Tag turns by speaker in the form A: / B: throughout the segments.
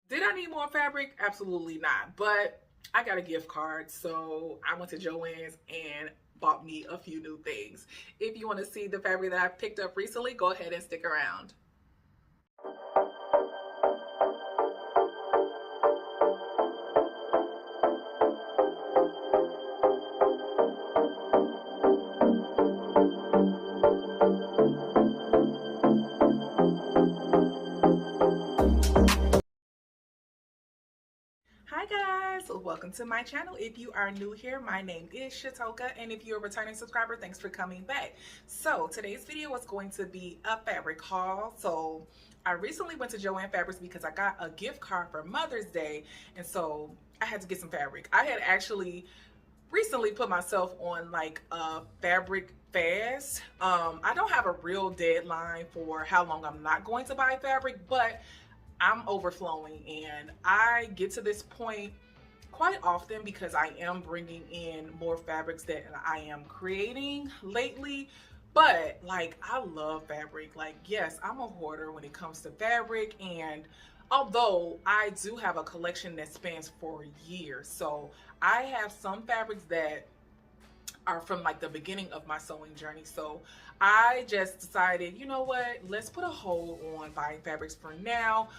A: Did I need more fabric? Absolutely not. But I got a gift card, so I went to Joann's and bought me a few new things. If you want to see the fabric that I picked up recently, go ahead and stick around. Hi guys, welcome to my channel. If you are new here, my name is Shatoka, and if you're a returning subscriber, thanks for coming back. So today's video is going to be a fabric haul. So I recently went to Joann Fabrics because I got a gift card for Mother's Day, and so I had to get some fabric. I had actually recently put myself on like a fabric fast. I don't have a real deadline for how long I'm not going to buy fabric, but I'm overflowing, and I get to this point quite often because I am bringing in more fabrics that I am creating lately. But like, I love fabric. Like, yes, I'm a hoarder when it comes to fabric, and although I do have a collection that spans for years, so I have some fabrics that are from like the beginning of my sewing journey. So I just decided, you know what, let's put a hold on buying fabrics for now,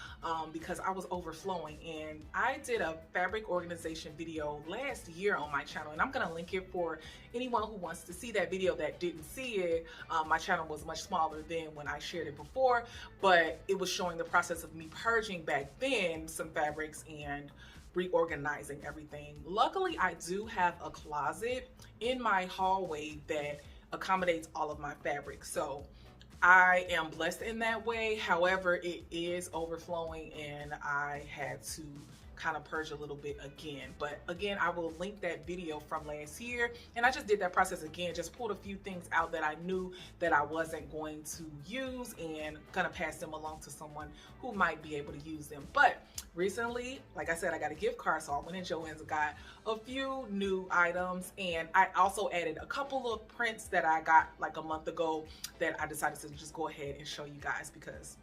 A: because I was overflowing. And I did a fabric organization video last year on my channel, and I'm gonna link it for anyone who wants to see that video that didn't see it. My channel was much smaller than when I shared it before, but it was showing the process of me purging back then some fabrics and reorganizing everything. Luckily, I do have a closet in my hallway that accommodates all of my fabric, so I am blessed in that way. However, it is overflowing, and I had to kind of purge a little bit again. But again, I will link that video from last year, and I just did that process again, just pulled a few things out that I knew that I wasn't going to use and gonna pass them along to someone who might be able to use them. But recently, like I said, I got a gift card, so I went in Joann's and got a few new items, and I also added a couple of prints that I got like a month ago that I decided to just go ahead and show you guys, because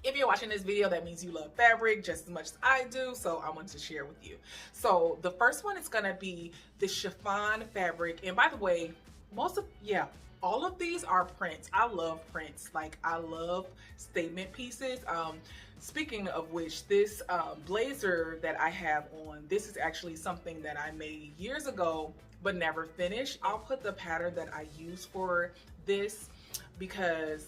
A: if you're watching this video, that means you love fabric just as much as I do, so I wanted to share with you. So the first one is gonna be the chiffon fabric. And by the way, all of these are prints. I love prints. Like, I love statement pieces. Speaking of which, this blazer that I have on, this is actually something that I made years ago but never finished. I'll put the pattern that I use for this because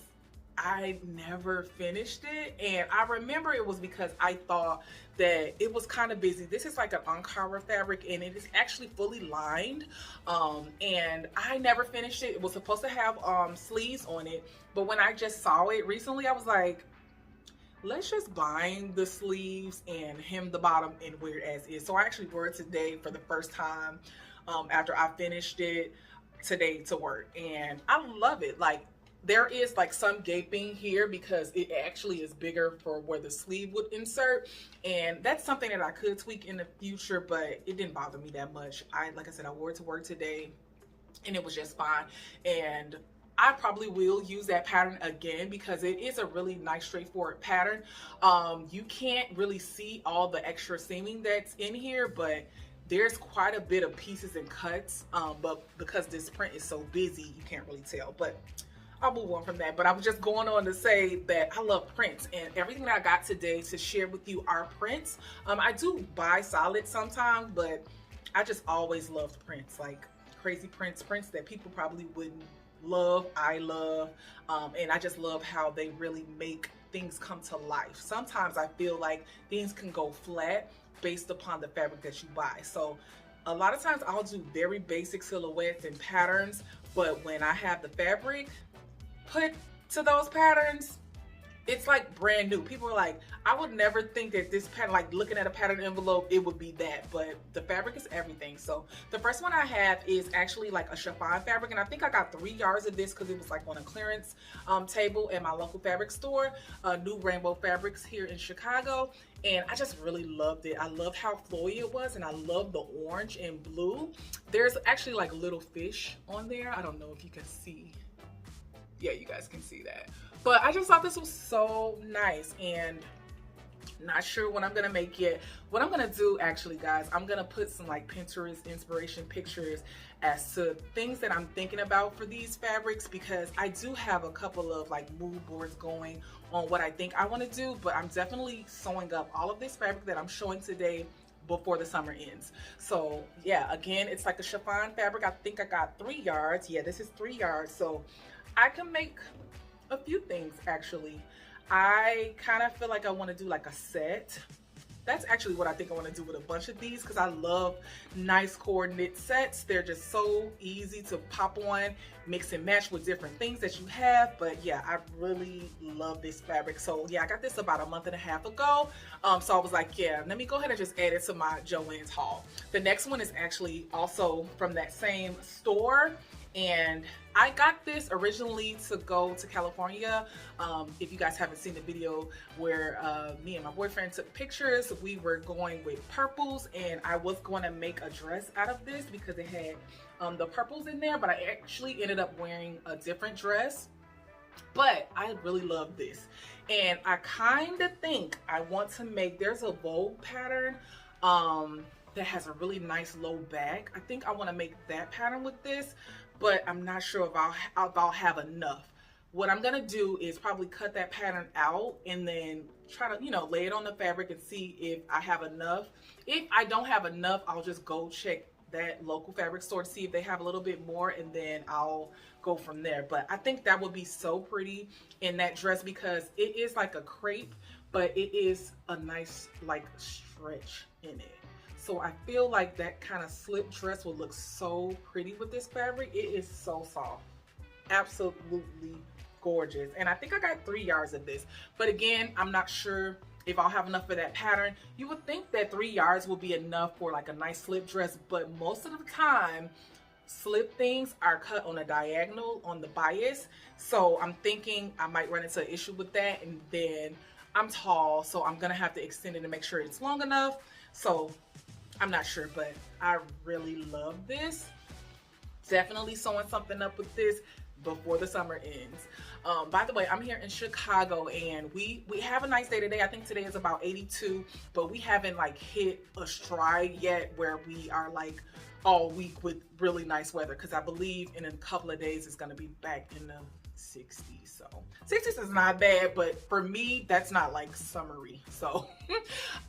A: I never finished it, and I remember it was because I thought that it was kind of busy. This is like an Ankara fabric, and it is actually fully lined, and I never finished it. It was supposed to have sleeves on it, but when I just saw it recently, I was like, let's just bind the sleeves and hem the bottom and wear it as is. So I actually wore it today for the first time after I finished it today to work, and I love it. Like, there is like some gaping here because it actually is bigger for where the sleeve would insert, and that's something that I could tweak in the future, but it didn't bother me that much. Like I said, I wore it to work today and it was just fine, and I probably will use that pattern again because it is a really nice straightforward pattern. You can't really see all the extra seaming that's in here, but there's quite a bit of pieces and cuts, but because this print is so busy, you can't really tell. But I'll move on from that. But I was just going on to say that I love prints, and everything that I got today to share with you are prints. I do buy solids sometimes, but I just always loved prints, like crazy prints that people probably wouldn't love. I love, and I just love how they really make things come to life. Sometimes I feel like things can go flat based upon the fabric that you buy. So a lot of times I'll do very basic silhouettes and patterns, but when I have the fabric put to those patterns, it's like brand new. People are like, I would never think that this pattern, like looking at a pattern envelope, it would be that, but the fabric is everything. So the first one I have is actually like a chiffon fabric, and I think I got 3 yards of this because it was like on a clearance table at my local fabric store, New Rainbow Fabrics here in Chicago, and I just really loved it. I love how flowy it was, and I love the orange and blue. There's actually like little fish on there. I don't know if you can see. Yeah, you guys can see that. But I just thought this was so nice, and Not sure what I'm gonna make yet. What I'm gonna do actually, guys, I'm gonna put some like Pinterest inspiration pictures as to things that I'm thinking about for these fabrics, because I do have a couple of like mood boards going on what I think I want to do, but I'm definitely sewing up all of this fabric that I'm showing today before the summer ends. So yeah, again, it's like a chiffon fabric. I think I got 3 yards. Yeah, this is 3 yards. So I can make a few things actually. I kind of feel like I want to do like a set. That's actually what I think I want to do with a bunch of these, because I love nice core knit sets. They're just so easy to pop on, mix and match with different things that you have. But yeah, I really love this fabric. So yeah, I got this about a month and a half ago. So I was like, yeah, let me go ahead and just add it to my Joann's haul. The next one is actually also from that same store. And I got this originally to go to California. If you guys haven't seen the video where me and my boyfriend took pictures, we were going with purples, and I was going to make a dress out of this because it had the purples in there, but I actually ended up wearing a different dress. But I really love this, and I kind of think I want to make, there's a Vogue pattern that has a really nice low back. I think I want to make that pattern with this, but I'm not sure if I'll have enough. What I'm gonna do is probably cut that pattern out and then try to, you know, lay it on the fabric and see if I have enough. If I don't have enough, I'll just go check that local fabric store to see if they have a little bit more, and then I'll go from there. But I think that would be so pretty in that dress, because it is like a crepe, but it is a nice like stretch in it. So I feel like that kind of slip dress will look so pretty with this fabric. It is so soft, absolutely gorgeous. And I think I got 3 yards of this, but again, I'm not sure if I'll have enough for that pattern. You would think that 3 yards will be enough for like a nice slip dress, but most of the time slip things are cut on a diagonal on the bias. So I'm thinking I might run into an issue with that, and then I'm tall, so I'm gonna have to extend it to make sure it's long enough. So I'm not sure, but I really love this. Definitely sewing something up with this before the summer ends. By the way, I'm here in Chicago, and we have a nice day today. I think today is about 82, but we haven't like hit a stride yet where we are like all week with really nice weather, because I believe in a couple of days it's going to be back in the 60s. So 60s is not bad, but for me that's not like summery. So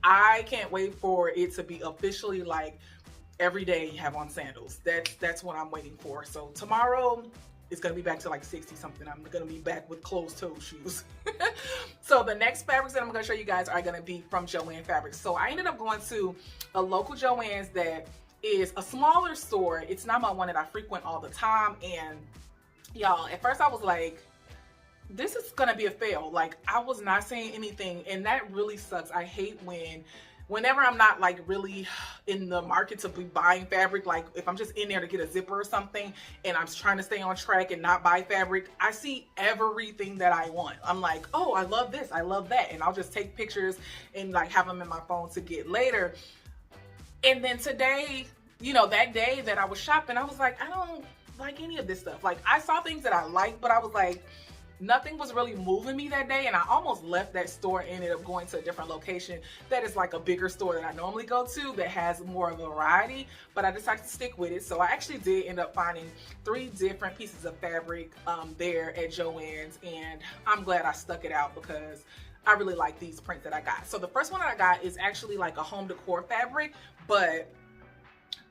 A: I can't wait for it to be officially like every day you have on sandals. That's what I'm waiting for. So tomorrow it's gonna be back to like 60 something. I'm gonna be back with closed toe shoes. So the next fabrics that I'm gonna show you guys are gonna be from Joann Fabrics. So I ended up going to a local Joann's that is a smaller store. It's not my one that I frequent all the time, and y'all, at first I was like, this is gonna be a fail. Like, I was not saying anything, and that really sucks. I hate whenever I'm not like really in the market to be buying fabric, like if I'm just in there to get a zipper or something and I'm trying to stay on track and not buy fabric, I see everything that I want. I'm like, oh, I love this, I love that, and I'll just take pictures and like have them in my phone to get later. And then today, you know, that day that I was shopping, I was like, I don't like any of this stuff. Like, I saw things that I liked, but I was like, nothing was really moving me that day, and I almost left that store and ended up going to a different location that is like a bigger store that I normally go to that has more of a variety, but I decided to stick with it. So I actually did end up finding 3 different pieces of fabric there at Joann's, and I'm glad I stuck it out because I really like these prints that I got. So the first one that I got is actually like a home decor fabric, but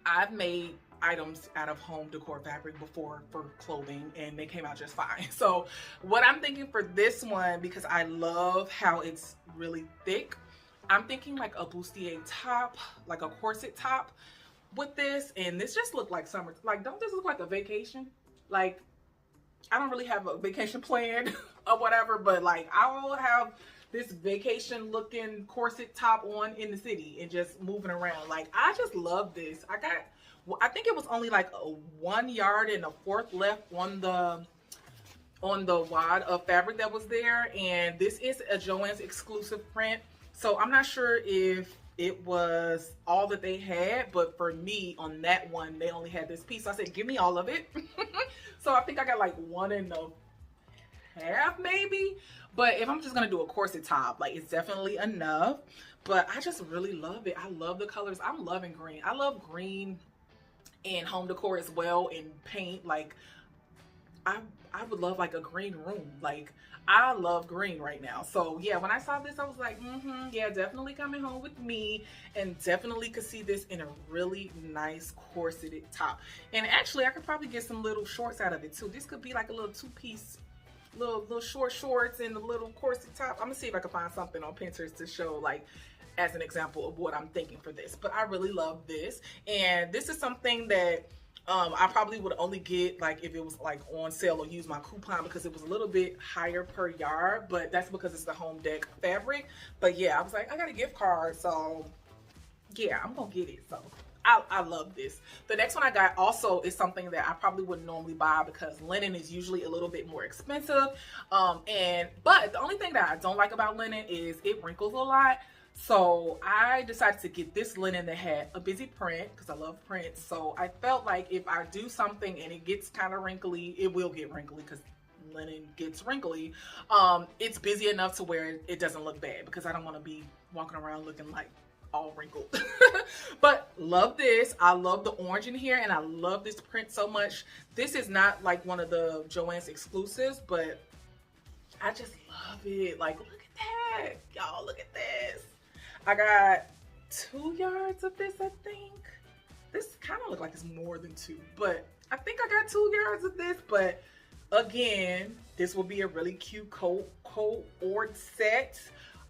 A: I've made items out of home decor fabric before for clothing, and they came out just fine. So what I'm thinking for this one, because I love how it's really thick, I'm thinking like a bustier top, like a corset top with this. And this just looked like summer. Like, don't this look like a vacation? Like, I don't really have a vacation planned or whatever, but like I'll have this vacation looking corset top on in the city and just moving around. Like, I just love this. I think it was only like a 1 yard and a fourth left on the wad of fabric that was there, and this is a Joann's exclusive print. So I'm not sure if it was all that they had, but for me on that one they only had this piece. So I said, give me all of it. So I think I got like 1 1/2 half maybe. But if I'm just gonna do a corset top, like it's definitely enough. But I just really love it. I love the colors. I'm loving green. I love green in home decor as well, and paint. Like I would love like a green room. Like I love green right now. So yeah, when I saw this, I was like, yeah, definitely coming home with me, and definitely could see this in a really nice corseted top. And actually, I could probably get some little shorts out of it too. This could be like a little two-piece, little short shorts and a little corset top. I'm gonna see if I can find something on Pinterest to show like as an example of what I'm thinking for this. But I really love this, and this is something that I probably would only get like if it was like on sale or use my coupon, because it was a little bit higher per yard, but that's because it's the home dec fabric. But yeah, I was like, I got a gift card, so yeah, I'm gonna get it. So I love this. The next one I got also is something that I probably wouldn't normally buy because linen is usually a little bit more expensive. But the only thing that I don't like about linen is it wrinkles a lot. So I decided to get this linen that had a busy print because I love prints. So I felt like if I do something and it gets kind of wrinkly, it will get wrinkly because linen gets wrinkly. It's busy enough to where it doesn't look bad, because I don't want to be walking around looking like all wrinkled. But love this. I love the orange in here, and I love this print so much. This is not like one of the Joann's exclusives, but I just love it. Like, look at that, y'all. Look at this. I got 2 yards of this, I think. This kind of look like it's more than 2, but I think I got 2 yards of this. But again, this will be a really cute co-ord set.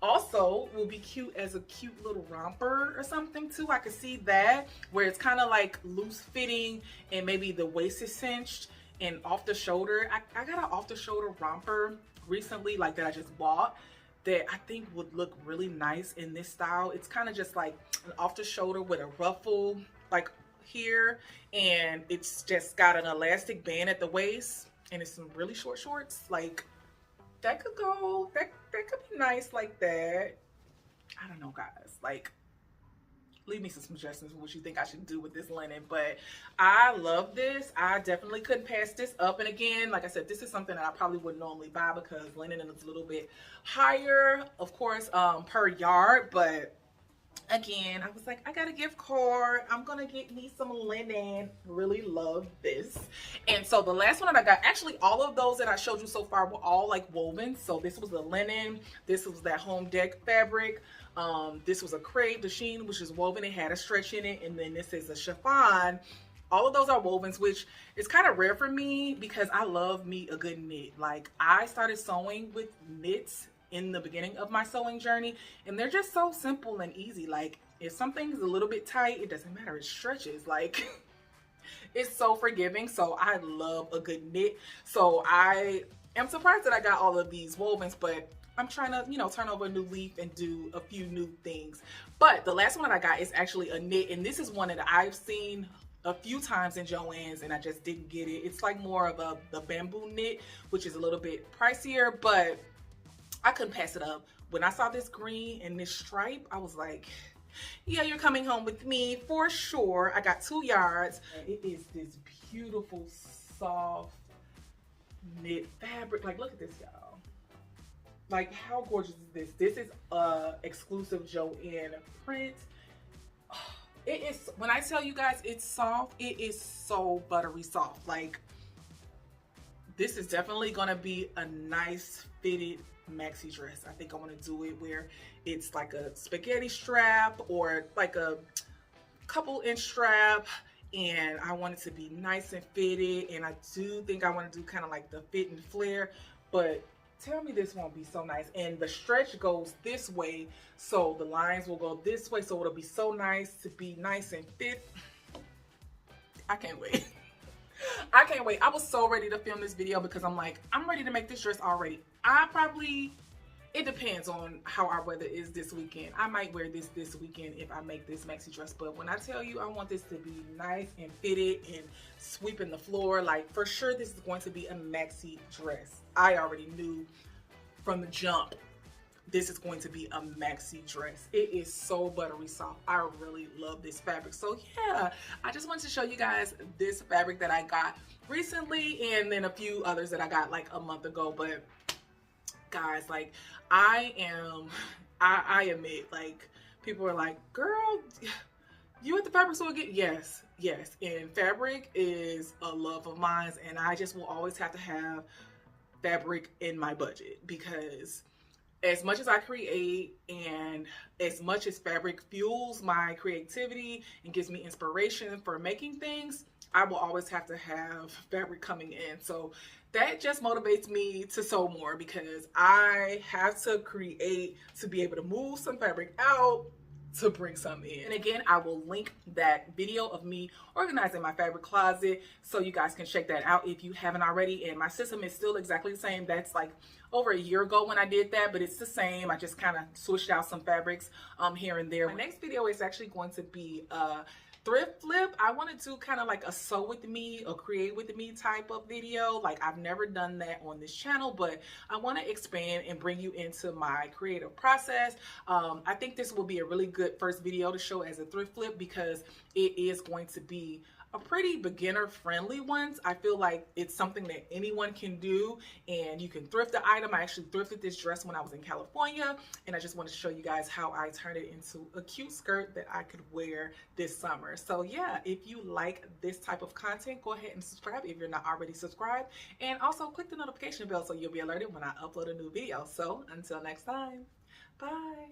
A: Also will be cute as a cute little romper or something too. I could see that, where it's kind of like loose fitting and maybe the waist is cinched and off the shoulder. I got an off the shoulder romper recently, like that I just bought, that I think would look really nice in this style. It's kind of just like an off the shoulder with a ruffle like here, and it's just got an elastic band at the waist, and it's some really short shorts. Like that could go, that could be nice like that. I don't know, guys. Like, leave me some suggestions for what you think I should do with this linen. But I love this. I definitely couldn't pass this up. And again, like I said, this is something that I probably wouldn't normally buy because linen is a little bit higher, of course, per yard. But again, I was like, I got a gift card, I'm gonna get me some linen. Really love this. And so the last one that I got, actually all of those that I showed you so far were all like woven. So this was the linen, this was that home dec fabric, this was a crepe, the sheen, which is woven, it had a stretch in it, and then this is a chiffon. All of those are wovens, which is kind of rare for me because I love me a good knit. Like, I started sewing with knits in the beginning of my sewing journey, and they're just so simple and easy. Like, if something's a little bit tight, it doesn't matter, it stretches. Like, it's so forgiving. So I love a good knit. So I am surprised that I got all of these wovens, but I'm trying to, you know, turn over a new leaf and do a few new things. But the last one that I got is actually a knit, and this is one that I've seen a few times in Joann's and I just didn't get it. It's like more of the bamboo knit, which is a little bit pricier, but I couldn't pass it up. When I saw this green and this stripe, I was like, yeah, you're coming home with me for sure. I got 2 yards. It is this beautiful, soft knit fabric. Like, look at this, y'all. Like, how gorgeous is this? This is a exclusive Joann print. It is, when I tell you guys it's soft, it is so buttery soft. Like, this is definitely gonna be a nice fitted maxi dress. I think I want to do it where it's like a spaghetti strap or like a couple inch strap, and I want it to be nice and fitted. And I do think I want to do kind of like the fit and flare, but tell me this won't be so nice. And the stretch goes this way, so the lines will go this way, so it'll be so nice to be nice and fit. I can't wait. I can't wait. I was so ready to film this video because I'm like, I'm ready to make this dress already. It depends on how our weather is this weekend. I might wear this weekend if I make this maxi dress. But when I tell you I want this to be nice and fitted and sweeping the floor, like, for sure this is going to be a maxi dress. I already knew from the jump this is going to be a maxi dress. It is so buttery soft. I really love this fabric. So yeah, I just wanted to show you guys this fabric that I got recently, and then a few others that I got like a month ago. But Guys, like I admit, like, people are like, girl, you at the fabric store again? Yes, yes. And fabric is a love of mine, and I just will always have to have fabric in my budget because as much as I create and as much as fabric fuels my creativity and gives me inspiration for making things, I will always have to have fabric coming in. So that just motivates me to sew more because I have to create to be able to move some fabric out to bring some in. And again, I will link that video of me organizing my fabric closet so you guys can check that out if you haven't already. And my system is still exactly the same. That's like over a year ago when I did that, but it's the same. I just kind of switched out some fabrics here and there. My next video is actually going to be thrift flip. I wanted to kind of like a sew with me or create with me type of video. Like, I've never done that on this channel, but I want to expand and bring you into my creative process. I think this will be a really good first video to show as a thrift flip because it is going to be a pretty beginner friendly one. I feel like it's something that anyone can do and you can thrift the item. I actually thrifted this dress when I was in California, and I just wanted to show you guys how I turned it into a cute skirt that I could wear this summer. So yeah, if you like this type of content, go ahead and subscribe if you're not already subscribed, and also click the notification bell so you'll be alerted when I upload a new video. So until next time, bye.